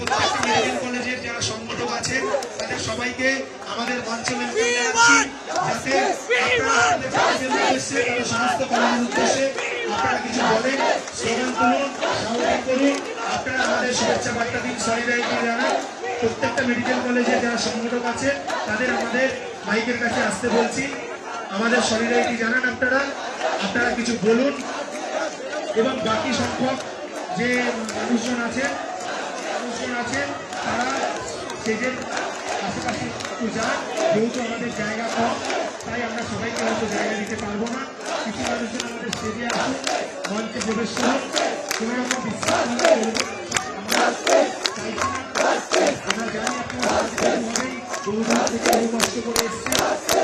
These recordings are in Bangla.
প্রত্যেকটা মেডিকেল কলেজের যারা সংগঠক আছে তাদের সবাইকে আমাদের মঞ্চে ওয়েলকাম জানাচ্ছি, যাতে আপনারা আমাদের কলেজের উদ্দেশ্যে তাদের সমস্ত কলেজের উদ্দেশ্যে আপনারা কিছু বলেন, স্লোগান তুলুন, সাউন্ড করুন, আপনারা আমাদের শুভেচ্ছা বার্তা দিন, সলিডারিটি জানান। প্রত্যেকটা মেডিকেল কলেজের যারা সংগঠক আছে তাদের আমাদের মাইকের কাছে আসতে বলছি, আমাদের সলিডারিটি জানান। আপনারা কিছু বলুন এবং বাকি সংখ্যক যে মানুষজন আছে তারা স্টেজের আশেপাশে একটু যান, যেহেতু আমাদের জায়গা কম তাই আমরা সবাইকে হয়তো জায়গা দিতে পারবো না। কিছু মানুষজন আমাদের স্টেজে আসুন, মঞ্চে প্রবেশ করুন, কোনো রকম বিশ্বাস আমরা জানি আপনারা বহু থেকে বহু কষ্ট করে এসেছি।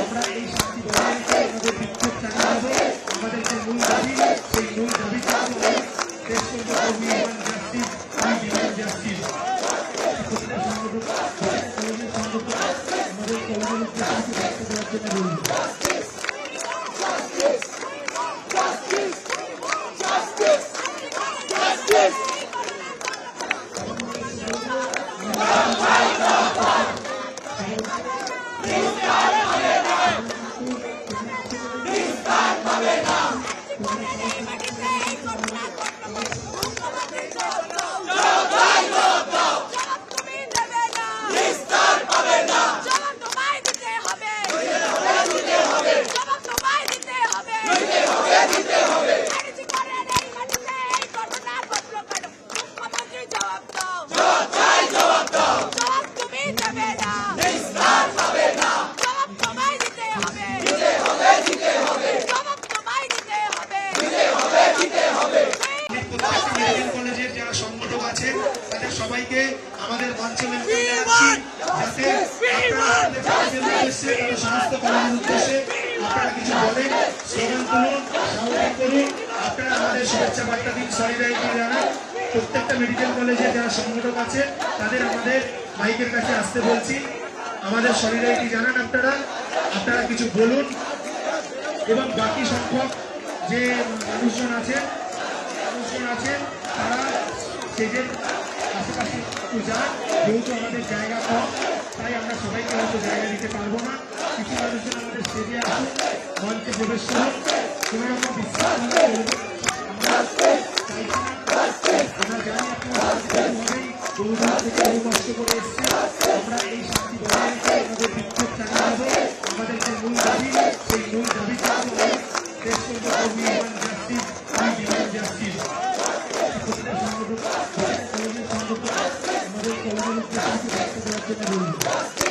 আমরা এই শান্তি বজায় রেখে আমাদের বিক্ষোভ চালিয়ে যাবো। আমাদের যে মূল দাবি, সেই মূল দাবিটা আমাদের শেষ করবো, জাস্টিস। আমাদের কলেজের উদ্দেশ্যে ব্যক্ত করার জন্য বলুন। কলেজের যারা সংগঠক আছে তাদের সবাইকে আমাদের মঞ্চে ওয়েলকাম জানাচ্ছি, যাতে আপনারা আমাদের কলেজের উদ্দেশ্যে তাদের সমস্ত কলেজের উদ্দেশ্যে আপনারা কিছু বলেন, স্লোগান তুলুন, সাউন্ড করুন, আপনারা আমাদের শুভেচ্ছা বার্তা দিন, সলিডারিটি জানান। প্রত্যেকটা মেডিকেল কলেজের যারা সংগঠক আছে তাদের আমাদের মাইকের কাছে আসতে বলছি, আমাদের সলিডারিটি জানান। আপনারা কিছু বলুন এবং বাকি সংখ্যক যে মানুষজন আছে তারা স্টেজের আশেপাশে একটু যান, যেহেতু আমাদের জায়গা কম তাই আমরা সবাইকে হয়তো জায়গা দিতে পারবো না। কিছু মানুষজন আমাদের স্টেজে আসুন, মঞ্চে প্রবেশ করুন, কোনো রকম বিশ্বাস আমরা জানি আপনারা বহু থেকে বহু কষ্ট করে এসেছি। আমরা এই শান্তি বজায় রেখে আমাদের বিক্ষোভ চালিয়ে যাবো। আমাদের যে মূল দাবি, সেই মূল দাবিটা আমাদের শেষ করবো, জাস্টিস। আমাদের কলেজের উদ্দেশ্যে ব্যক্ত করার জন্য বলুন।